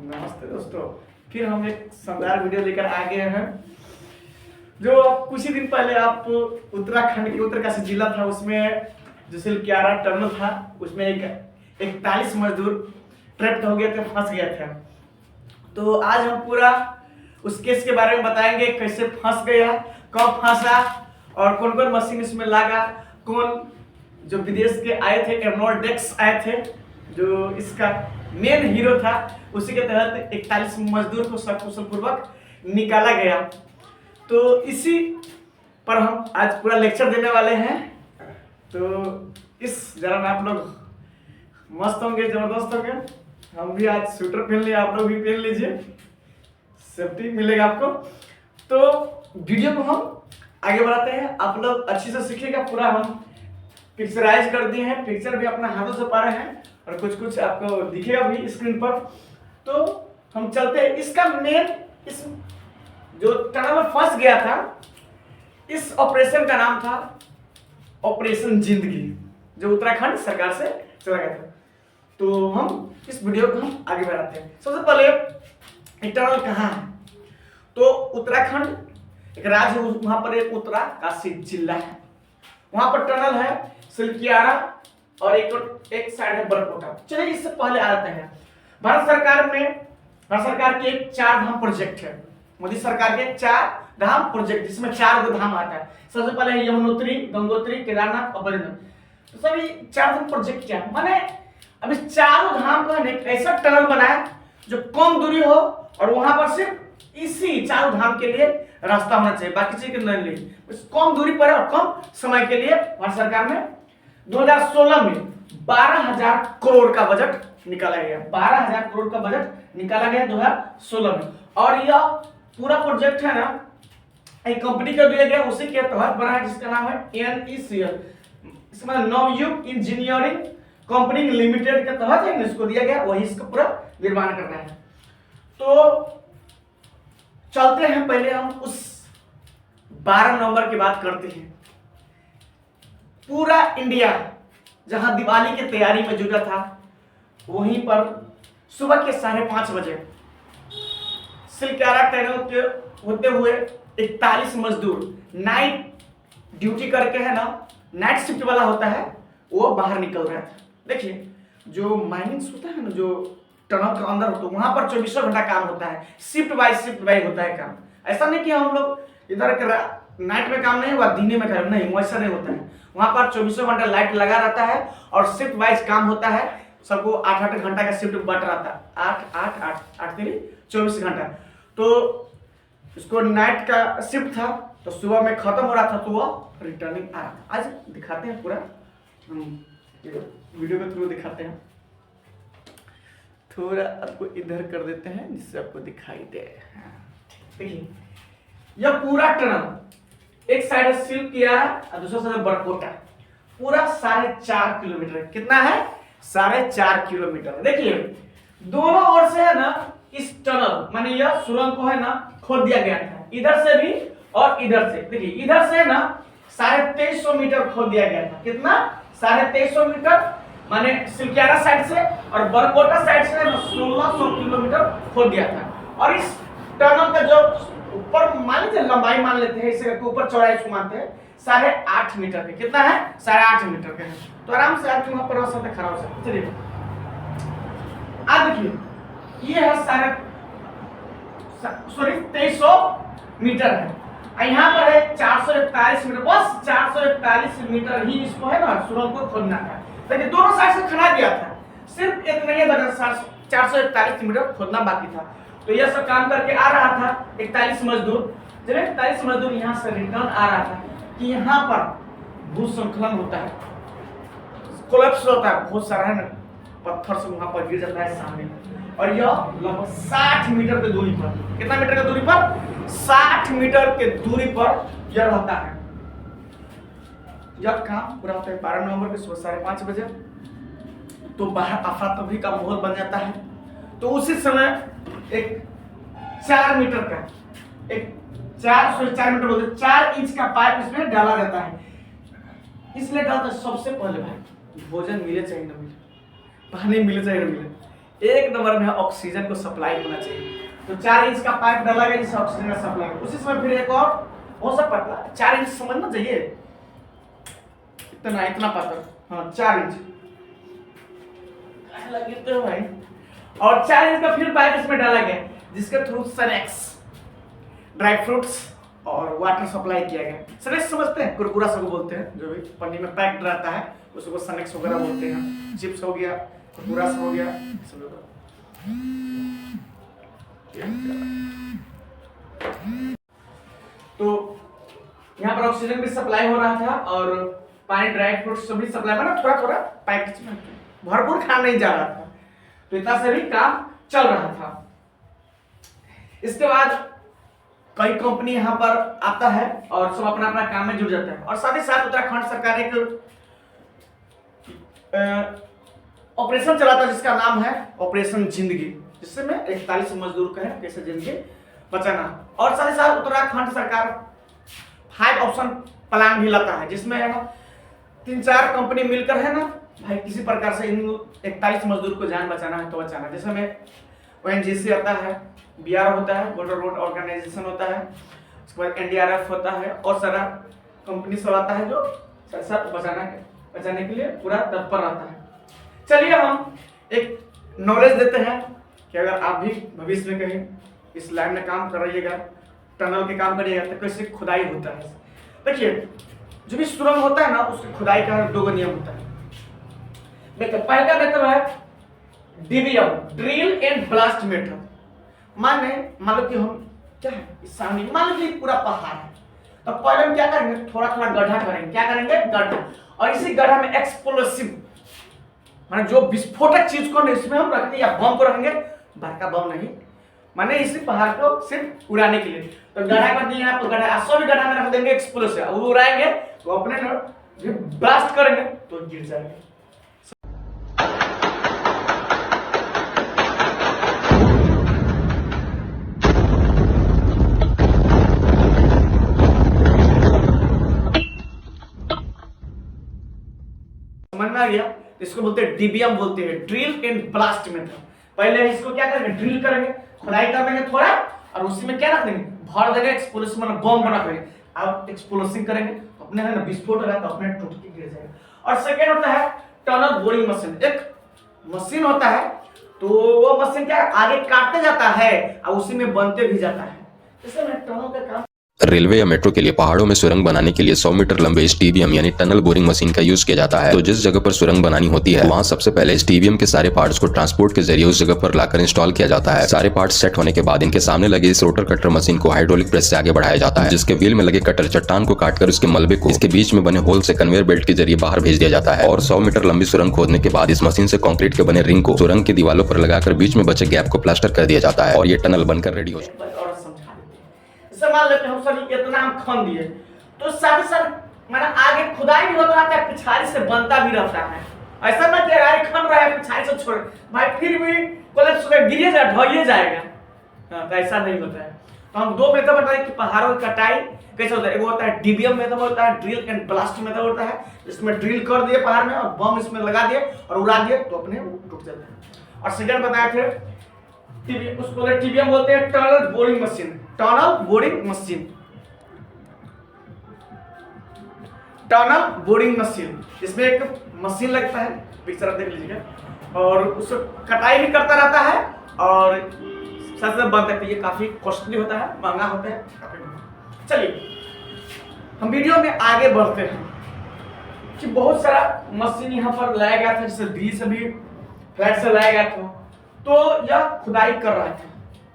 नमस्ते दोस्तों, फिर हम एक शानदार वीडियो लेकर आ गए हैं। जो कुछ ही दिन पहले आप उत्तराखंड के उत्तरकाशी जिला था, उसमें जो सिलक्यारा टनल था, उसमें एक 41 मजदूर ट्रैप हो गए थे, फंस गए थे। तो आज हम पूरा उस केस के बारे में बताएंगे, कैसे फंस गया, कब फंसा और कौन कौन मशीन इसमें लगा, कौन जो विदेश के आए थे, एर्नोल्डेक्स आए थे, जो इसका मेन हीरो था, उसी के तहत 41 मजदूर को सकुशल पूर्वक निकाला गया। तो इसी पर हम आज पूरा लेक्चर देने वाले हैं। तो इस जरा में आप लोग मस्त होंगे, जबरदस्त होंगे। हम भी आज स्वेटर पहन लिए, आप लोग भी पहन लीजिए, सेफ्टी मिलेगा आपको। तो वीडियो को हम आगे बढ़ाते हैं, आप लोग अच्छे से सीखिएगा। पूरा हम पिक्चराइज कर दिए हैं, पिक्चर भी अपना हाथों से पा रहे हैं और कुछ कुछ आपको दिखेगा भी स्क्रीन पर। तो हम चलते हैं। इसका मेन, इस जो टनल में फंस गया था, इस ऑपरेशन का नाम था ऑपरेशन जिंदगी, जो उत्तराखंड सरकार से चला गया था। तो हम इस वीडियो को हम आगे बढ़ाते हैं। सबसे पहले ये टनल कहाँ है? तो उत्तराखंड एक राज्य है, वहां पर एक उत्तराकाशी जिला है, वहां पर टनल है सिलक्यारा और एक साइड है बरकोटा। चलिए इससे पहले आते हैं भारत सरकार के एक 4 धाम प्रोजेक्ट है। मोदी सरकार के 4 धाम प्रोजेक्ट, जिसमें 4 गो धाम आता है। सबसे पहले है यमुनोत्री, गंगोत्री, केदारनाथ और बद्रीनाथ। तो सभी 4 धाम प्रोजेक्ट क्या है, माने अब इस 4 धाम का एक ऐसा टनल बनाए जो कम दूरी हो और वहां पर सिर्फ इसी 4 धाम के लिए रास्ता होना चाहिए, बाकी चीज के नहीं। कम दूरी पर और कम समय के लिए भारत सरकार ने 2016 में 12,000 करोड़ का बजट निकाला गया। 12,000 करोड़ का बजट निकाला गया 2016 में। और यह पूरा प्रोजेक्ट है ना, एक कंपनी को दिया गया, उसी के तहत बना है, जिसका नाम है NECL, इसमें नवयुग इंजीनियरिंग कंपनी लिमिटेड के तहत है, इसको दिया गया, वही इसका पूरा निर्माण करना है। तो चलते हैं, पहले हम उस 12 नवंबर की बात करते हैं। पूरा इंडिया जहां दिवाली की तैयारी में जुटा था, वहीं पर सुबह के 5:30 बजे सिलक्यारा टनल के होते हुए 41 मजदूर नाइट ड्यूटी करके, है ना, नाइट शिफ्ट वाला होता है, वो बाहर निकल रहा था। देखिए, जो माइनिंग्स होता है ना, जो टनल के अंदर होता है, वहां पर 24 घंटा काम होता है, शिफ्ट वाइज होता है काम। ऐसा नहीं कि हम लोग इधर नाइट में काम नहीं हुआ, दिन में काम नहीं, वैसा नहीं होता है। वहां पर 24 घंटा लाइट लगा रहता है और शिफ्ट वाइज काम होता है। सबको 8-8 घंटा का शिफ्ट बट रहता है, 8 24 घंटा। तो इसको नाइट का शिफ्ट था, तो सुबह में खत्म हो रहा था, तो वह रिटर्निंग आ रहा था। आज दिखाते हैं पूरा, वीडियो के थ्रू दिखाते हैं। थोड़ा आपको इधर कर देते हैं जिससे आपको दिखाई दे। देखिए, यह पूरा टनल, एक साइड है सिलक्यारा और दूसरा साइड है बरकोटा, पूरा 4.5 किलोमीटर। कितना है? 4.5 किलोमीटर। देखिए, दोनों ओर से है ना, इस टनल माने यह सुरंग को है ना खोद दिया गया था, इधर से भी और इधर से। देखिए, इधर से ना 2350 मीटर खोद दिया गया था। कितना? 2350 मीटर, माने सिलक्यारा साइड से, और बरकोटा साइड से 1600 किलोमीटर खोद दिया था। और इस टनल का जो ऊपर मान लीजिए लंबाई मान लेते हैं, इसे ऊपर चौड़ाई को मानते हैं 8.5 मीटर के। कितना है? 8.5 मीटर के है। तो आराम से आदमी वहां पर रह सकते, खड़ा हो सकते। चलिए, अब देखिए, ये है 2300 मीटर है। यहाँ पर है 441 मीटर, बस 441 मीटर ही इसको है ना सुरंग को खोदना था। देखिए, दोनों साइड से खड़ा गया था, सिर्फ इतना ही 441 मीटर खोदना बाकी था। तो यह सब काम करके आ रहा था 41 मजदूर। जब 41 मजदूर यहाँ से रिटर्न आ रहा था कि यहाँ पर भूस्खलन होता है, कोलैप्स होता है, बहुत सारा है ना पत्थर से वहां पर गिर जाता है सामने। और यह लगभग 60 मीटर की दूरी पर, कितना मीटर की दूरी पर? 60 मीटर के दूरी पर यह रहता है। जब काम पूरा होता है 12 नवंबर के सुबह 5:30 बजे, तो बाहर अफरा तफरी का माहौल बन जाता है। तो उसी समय एक 4 मीटर का, एक 4 मीटर बोलते 4 इंच का पाइप इसमें डाला जाता है। इसलिए डालते सबसे पहले भाई भोजन मिले चाहे न मिले, पानी मिले चाहे न मिले, एक नंबर में ऑक्सीजन को सप्लाई होना चाहिए। तो 4 इंच का पाइप डाला गया जिससे ऑक्सीजन का सप्लाई हो। उसी समय फिर एक और बहुत सा पतला 4 इंच समझना चाहिए, इतना पतला, हाँ 4 इंच लगे तो भाई। और 4 इंच का फिर पाइप इसमें डाला गया जिसके थ्रू स्नैक्स, ड्राई फ्रूट्स और वाटर सप्लाई किया गया। स्नैक्स समझते हैं, कुरकुरा सब बोलते हैं, जो भी पन्नी में पैक्ड रहता है उसको स्नैक्स वगैरह बोलते हैं। चिप्स हो गया, कुरकुरा हो गया, सब तो यहाँ पर ऑक्सीजन भी सप्लाई हो रहा था और पानी, ड्राई फ्रूट्स सभी सप्लाई, मतलब थोड़ा थोड़ा पैकेज में, भरपूर खाना नहीं जा रहा था। तो इतना से भी काम चल रहा था। इसके बाद कई कंपनी यहाँ पर आता है और सब अपना अपना काम में जुट जाता है। और साथ ही साथ उत्तराखंड सरकार एक ऑपरेशन चलाता है जिसका नाम है ऑपरेशन जिंदगी, जिससे में 41 मजदूर का है कैसे जिंदगी बचाना। और साथ ही साथ उत्तराखंड सरकार 5 ऑप्शन प्लान भी लाता है जिसमें 3-4 कंपनी मिलकर है ना भाई किसी प्रकार से इन 41 मजदूर को जान बचाना है तो बचाना। जैसे में ONGC आता है, BR होता है, बॉर्डर रोड ऑर्गेनाइजेशन होता है, उसके बाद NDRF होता है और सारा कंपनी सब आता है जो सब बचाने के लिए पूरा तत्पर रहता है। चलिए हम एक नॉलेज देते हैं कि अगर आप भी भविष्य में कहीं इस लाइन में काम कर रहिएगा, टनल के काम करिएगा तो कैसे खुदाई होता है। देखिए जो भी सुरंग होता है ना उसकी खुदाई का 2 नियम होता है। देखिए पहला मेथड है DBM, drill and blast method. मान लो कि हम क्या है इस सामने, मान लो कि पूरा पहाड़ है, तो पहले हम क्या करेंगे, थोड़ा थोड़ा गड्ढा करेंगे। क्या करेंगे, गड्ढा, और इसी गड्ढा में एक्सप्लोसिव माने जो विस्फोटक चीज को इसमें हम रखेंगे या बम को रखेंगे, बड़का बम नहीं, माने इसी पहाड़ को सिर्फ उड़ाने के लिए। तो गड्ढा कर दिए आपको, गड्ढा 100 गड्ढा में रख देंगे एक्सप्लोसिव, वो उड़ाएंगे तो अपने ब्लास्ट करेंगे तो गिर जाएंगे। समझ में आ गया? इसको बोलते हैं DBM, बोलते हैं ड्रिल एंड ब्लास्ट मेथड। पहले इसको क्या करेंगे, ड्रिल करेंगे, खुदाई कर लेंगे थोड़ा, और उसी में क्या रख देंगे, भर देंगे एक्सप्लोसिव, मतलब बम बना देंगे। अब एक्सप्लोसिव करेंगे तो अपने है ना विस्फोट होगा तो अपने टूट के गिर जाएगा। और सेकेंड होता है टनल बोरिंग मशीन। एक मशीन होता है तो वो मशीन क्या आगे काटते जाता है और उसी में बनते भी जाता है। जैसे मैं टनल का काम रेलवे या मेट्रो के लिए पहाड़ों में सुरंग बनाने के लिए 100 मीटर लंबे इस TBM यानी टनल बोरिंग मशीन का यूज किया जाता है। तो जिस जगह पर सुरंग बनानी होती है वहां सबसे पहले इस TBM के सारे पार्ट्स को ट्रांसपोर्ट के जरिए उस जगह पर लाकर इंस्टॉल किया जाता है। सारे पार्ट्स सेट होने के बाद इनके सामने लगे इस रोटर कटर मशीन को हाइड्रोलिक प्रेस से आगे बढ़ाया जाता है, जिसके व्हील में लगे कटर चट्टान को काटकर उसके मलबे को इसके बीच में बने होल से कन्वेयर बेल्ट के जरिए बाहर भेज दिया जाता है। और 100 मीटर लंबी सुरंग खोदने के बाद इस मशीन से कंक्रीट के बने रिंग को सुरंग की दीवारों पर लगाकर बीच में बचे गैप को प्लास्टर कर दिया जाता है और ये टनल बनकर रेडी हो जाता है। मान लेते हैं हम सब इतना हम खन दिए तो साथ ही साथ माना आगे खुदाई भी होता रहता है, पिछाड़ी से बनता भी रहता है। ऐसा ना कि आगे खन रहा है पिछाड़ी से छोड़ भाई फिर भी कोलेप्स होकर गिर जा ढहिए जाएगा। हाँ, तो ऐसा नहीं होता है। तो हम 2 मेथड बताएं कि पहाड़ों की कटाई कैसे होता है। एक होता है DBM मेथड होता है, ड्रिल एंड ब्लास्ट मेथड होता है, इसमें ड्रिल कर दिए पहाड़ में और बम इसमें लगा दिए और उड़ा दिए तो अपने टूट जाता है। और सेकंड बताया थे उसको TBM बोलते हैं tunnel boring machine. Tunnel boring machine, tunnel boring machine, इसमें एक मशीन लगता है, पिक्चर आप देख लीजिएगा, और उसको कटाई भी करता रहता है और साथ साथ बनता है। ये काफी कॉस्टली होता है, महंगा होता है काफी। चलिए हम वीडियो में आगे बढ़ते हैं कि बहुत सारा मशीन यहाँ पर लाया गया था, जैसे दिल्ली से भी फ्लैट से लाया गया था, तो यह खुदाई कर रहा था,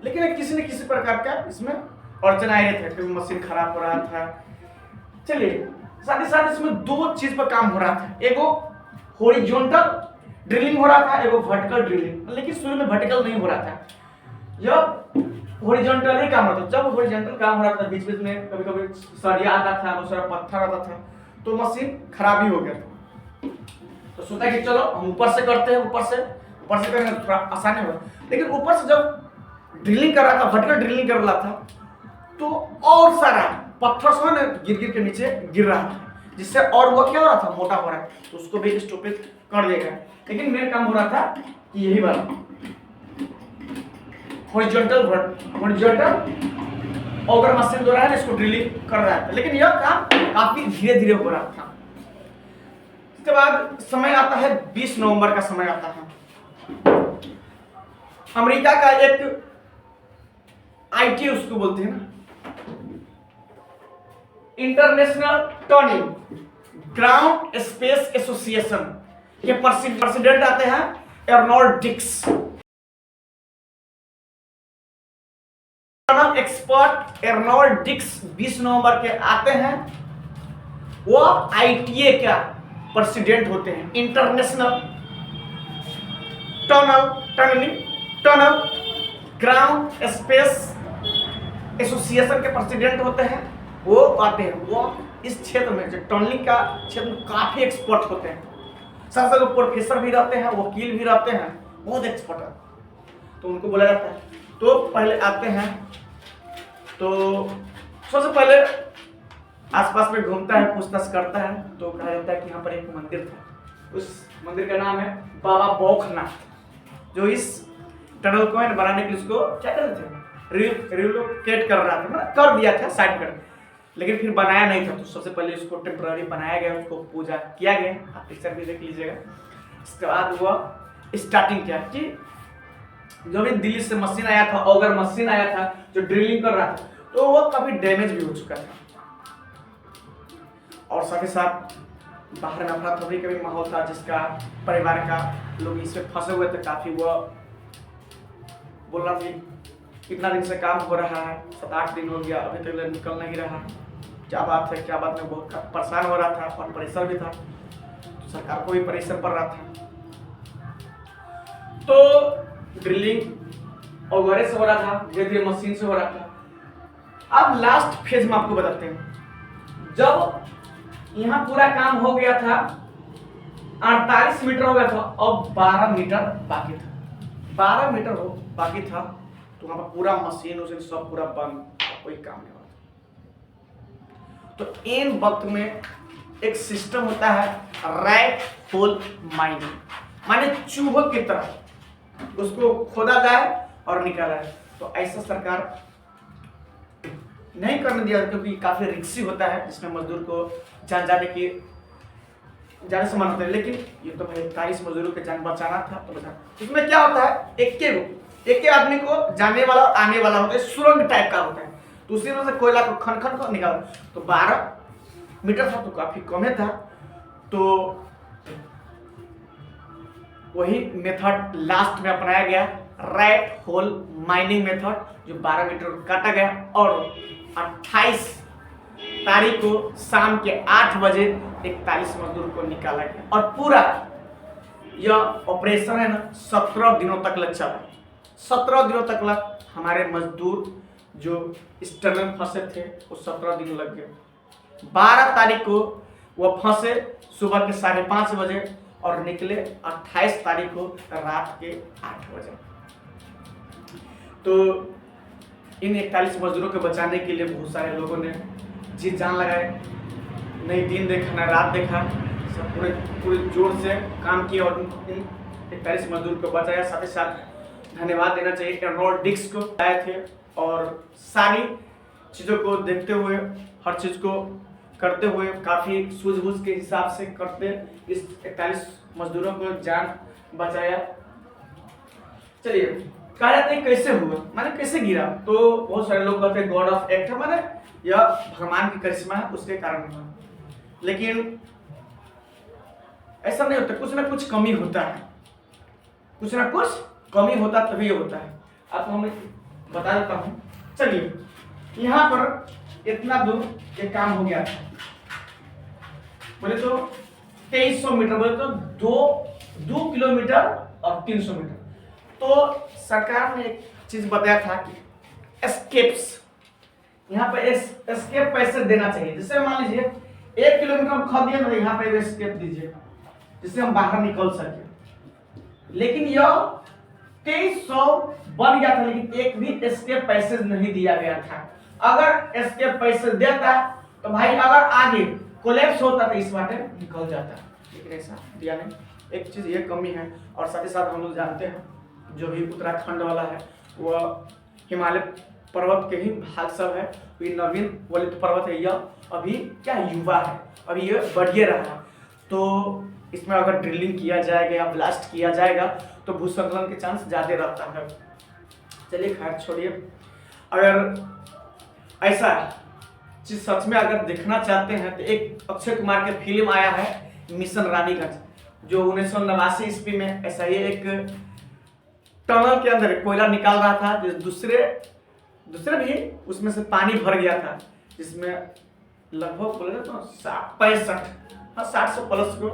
लेकिन किसी न किसी प्रकार का इसमें अड़चन आ रहे थे, कभी मशीन खराब हो रहा था। चलिए साथ ही साथ इसमें 2 चीज पर काम हो रहा था, एगो हॉरिजॉन्टल ड्रिलिंग हो रहा था, एगो वर्टिकल ड्रिलिंग। लेकिन शुरू में वर्टिकल नहीं हो रहा था, यह हॉरिजॉन्टल ही काम होता था। जब हॉरिजॉन्टल काम हो रहा था बीच बीच में कभी कभी सरिया आता था, बहुत सारा पत्थर आता था, तो मशीन खराब ही हो गया था। तो सोचा कि चलो हम ऊपर से करते हैं, ऊपर से करेंगे थोड़ा आसानी होगा। लेकिन ऊपर से जब ड्रिलिंग कर रहा था, वर्टिकल ड्रिलिंग कर रहा था, तो और सारा पत्थर से ना गिर के नीचे गिर रहा था, जिससे और वो क्या हो रहा था, मोटा हो रहा है, तो उसको भी स्टॉपेज कर देगा। लेकिन मेरा काम हो रहा था कि यही वाला हॉरिजॉन्टल ऑगर मशीन द्वारा है इसको ड्रिलिंग कर रहा था, लेकिन यह काम काफी धीरे धीरे हो रहा था। इसके बाद समय आता है 20 नवंबर का समय आता है। अमेरिका का एक आईटी उसको बोलते हैं ना, international turning ground space association के प्रेसिडेंट आते हैं एर्नोल्ड डिक्स। एक्सपर्ट एर्नोल्ड डिक्स 20 नवंबर के आते हैं। वो आईटीए का प्रेसिडेंट होते हैं, international tunnel ground space association के प्रेसिडेंट होते हैं। वो आते हैं, वो इस क्षेत्र में जो टनलिंग का क्षेत्र में काफी एक्सपर्ट होते हैं। साथ साथ प्रोफेसर भी रहते हैं, वकील भी रहते हैं, बहुत एक्सपर्ट है, तो उनको बोला जाता है। तो पहले आते हैं, तो सबसे पहले आसपास में घूमता है, पूछताछ करता है, तो कहा जाता है कि यहाँ पर एक मंदिर था। उस मंदिर का नाम है बाबा बौखनाथ, जो इस टनल को बनाने के लिए उसको क्या कर रहे थे, रिलोकेट कर रहा था, मतलब कर दिया था साइड कर, लेकिन फिर बनाया नहीं था। तो सबसे पहले उसको टेम्पररी बनाया गया, उसको पूजा किया गया, आप पिक्चर भी देख लीजिएगा। इसके बाद वो स्टार्टिंग किया कि जो भी दिल्ली से मशीन आया था, ऑगर मशीन आया था जो ड्रिलिंग कर रहा था, तो वो काफी डैमेज भी हो चुका था, और साथ ही साथ बाहर नफरत तफरी का भी माहौल था, जिसका परिवार का लोग इसमें फंसे हुए थे काफी। वो बोल रहा कि कितना दिन से काम हो रहा है, 7-8 दिन हो गया, अभी तक निकल नहीं रहा, क्या बात है क्या बात है। बहुत परेशान हो रहा था और प्रेशर भी था, तो सरकार को भी प्रेशर पड़ रहा था। तो ड्रिलिंग और से हो रहा था, धीरे धीरे मशीन से हो रहा था। अब लास्ट फेज में आपको बताते हैं, जब यहाँ पूरा काम हो गया था, 48 मीटर हो गया था, अब 12 मीटर बाकी था। 12 मीटर हो बाकी था, तो वहां पर पूरा मशीन उसे सब पूरा बंद, कोई काम नहीं हो रहा। तो इन वक्त में एक सिस्टम होता है रैट होल माइनिंग, माने चूहों की तरह उसको खोदा जाए और निकाला जाए। तो ऐसा सरकार नहीं करने दिया, क्योंकि काफी रिस्की होता है, जिसमें मजदूर को जान जाने से मन होता है। लेकिन ये तो भाई 41 मजदूरों के जान बचाना था, तो बचा। इसमें क्या होता है, एक आदमी को जाने वाला और आने वाला होता है, सुरंग टाइप का होता है, तो उसी में से कोयला को खन खन को निकाल। तो 12 मीटर था, तो काफी कम था। तो वही मेथड लास्ट में अपनाया गया, रैट होल माइनिंग मेथड, जो 12 मीटर काटा गया, और 28 तारीख को शाम के 8 बजे 41 मजदूर को निकाला गया। और पूरा यह ऑपरेशन है ना 17 दिनों तक लग चला। 17 दिनों तक लग हमारे मजदूर जो इस टनल फंसे थे, वो 17 दिन लग गए। 12 तारीख को वह फंसे सुबह के 5:30 बजे और निकले 28 तारीख को रात के 8 बजे। तो इन 41 मजदूरों को बचाने के लिए बहुत सारे लोगों ने जी जान लगाए, नहीं दिन देखा ना रात देखा, सब पूरे जोर से काम किया और इन 41 मजदूर को बचाया। साथ ही साथ धन्यवाद देना चाहिए एर्नोल्ड डिक्स को, आए थे और सारी चीज़ों को देखते हुए, हर चीज़ को करते हुए, काफ़ी सूझबूझ के हिसाब से करते इस 41 मजदूरों को जान बचाया। चलिए, कहा जाता है कैसे हुआ, माने कैसे गिरा, तो बहुत सारे लोग कहते हैं गॉड ऑफ एक्ट है, माने यह भगवान की करिश्मा है, उसके कारण हुआ। लेकिन ऐसा नहीं होता, कुछ ना कुछ कमी होता है, कुछ ना कुछ कमी होता तभी होता है। आपको हम बता देता हूँ। चलिए, यहाँ पर इतना दूर ये काम हो गया था, बोले तो 2300 मीटर, बोले तो 2 किलोमीटर और 300 मीटर। तो सरकार ने एक चीज बताया था कि एस्केप्स, यहाँ पे एस्केप पैसे देना चाहिए। जैसे मान लीजिए 1 किलोमीटर हम खा दिए, तो यहाँ पे एस्केप दीजिए, जिससे हम बाहर निकल सके। लेकिन यह 2300 बन गया था, लेकिन एक भी एस्केप पैसेज नहीं दिया गया था। अगर एस्केप पैसेज देता तो भाई अगर आगे कोलैप्स होता तो इस बाटे निकल जाता, लेकिन ऐसा दिया नहीं। एक चीज ये कमी है। और साथ ही साथ हम लोग जानते हैं, जो भी उत्तराखंड वाला है वह हिमालय पर्वत के ही भाग सब है। ये नवीन वलित पर्वत है, यह अभी क्या युवा है, अभी ये बढ़िए रहा है। तो इसमें अगर ड्रिलिंग किया जाएगा या ब्लास्ट किया जाएगा तो भूस्खलन के चांस ज़्यादा रहता है। चलिए खैर छोड़िए। अगर ऐसा चीज सच में अगर देखना चाहते हैं तो एक अक्षय कुमार के फिल्म आया है मिशन रानीगंज, जो 1989 ईस्वी में ऐसा ही एक टनल के अंदर कोयला निकाल रहा था, जो दूसरे भी उसमें से पानी भर गया था, जिसमें लगभग बोले तो 60 से प्लस को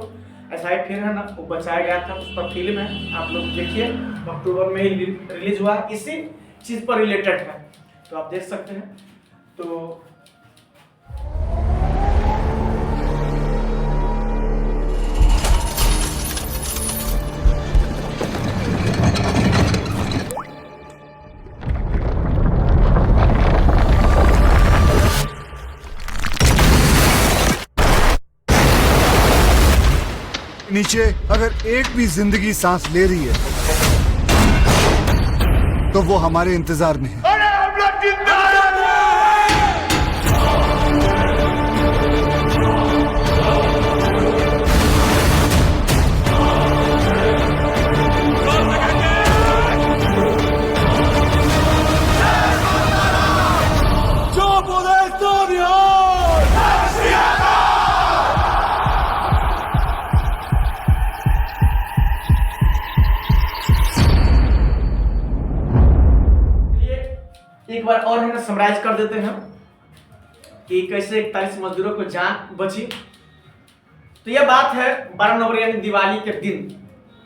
ऐसा ही फिर है ना वो बचाया गया था। उस पर फिल्म है, आप लोग देखिए, अक्टूबर में ही रिलीज हुआ, इसी चीज पर रिलेटेड है, तो आप देख सकते हैं। तो नीचे अगर एक भी जिंदगी सांस ले रही है तो वो हमारे इंतजार में है। एक बार और हम समराइज कर देते हैं कि कैसे 41 मजदूरों को जान बची। तो यह बात है 12 नवंबर यानी दिवाली के दिन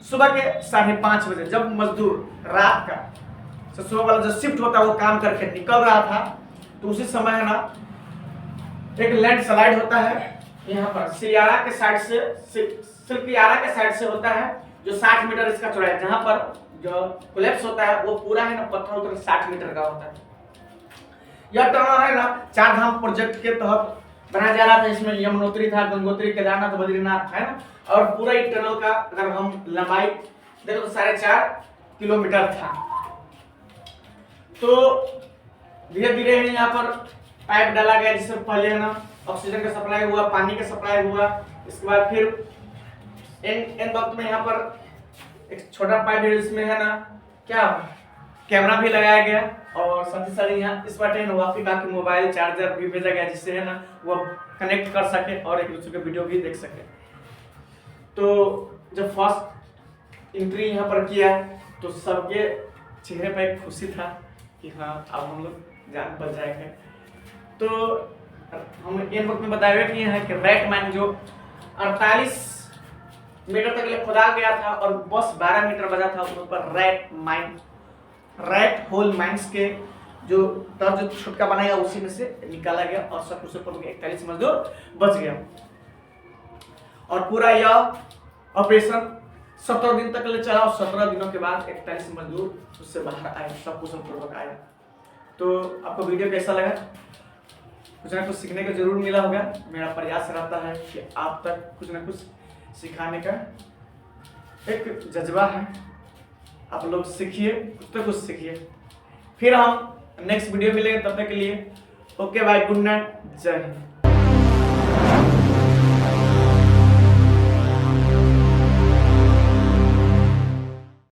सुबह के 5:30 बजे, जब मजदूर रात का सुबह वाला जो शिफ्ट होता है वो काम करके निकल रहा था, तो उसी समय है ना एक लैंड स्लाइड होता है यहाँ पर सिलियारा के साइड से होता है, जो 60 मीटर इसका चौड़ाई है। जहां पर जो कोलैप्स होता है वो पूरा है ना पत्थर उतर 60 मीटर का होता है। यह टनल है ना 4 धाम प्रोजेक्ट के तहत बनाया जा रहा था। इसमें यमुनोत्री था, गंगोत्री, केदारनाथ, बद्रीनाथ है ना, और पूरा एक टनल का अगर हम लंबाई देखो तो 4.5 किलोमीटर था। तो धीरे धीरे यहाँ पर पाइप डाला गया, जिससे पहले है ना ऑक्सीजन का सप्लाई हुआ, पानी का सप्लाई हुआ। इसके बाद फिर इन वक्त में यहाँ पर एक छोटा पाइप है, जिसमें है ना क्या कैमरा भी लगाया गया, और साथ ही साथ यहाँ इस बार वाफी बाकी मोबाइल चार्जर भी भेजा गया, जिससे है ना वो कनेक्ट कर सके और एक दूसरे के वीडियो भी देख सके। तो जब फर्स्ट एंट्री यहाँ पर किया तो सबके चेहरे पर एक खुशी था कि हाँ अब हम लोग जान बच जाएंगे। तो हम इन वक्त में बताया कि यहाँ कि रैट माइन जो 48 मीटर तक ले खुदा गया था और बस 12 मीटर बचा था, उस पर रैट होल माइंस के जो छुटका बनाया उसी में से निकाला गया और सब कुछ 41 मजदूर बच गया। और पूरा यह ऑपरेशन 17 दिन तक ले चला और 17 दिनों के बाद 41 मजदूर उससे बाहर आए, सब कुशल पूर्वक आए। तो आपको वीडियो कैसा लगा? कुछ ना कुछ सीखने को जरूर मिला होगा। मेरा प्रयास रहता है कि आप तक कुछ ना कुछ सिखाने का एक जज्बा है। आप लोग सीखिए, कुछ तो कुछ सीखिए। फिर हम नेक्स्ट वीडियो मिलेंगे, तब तक के लिए ओके बाय, गुड नाइट, जय हिंद।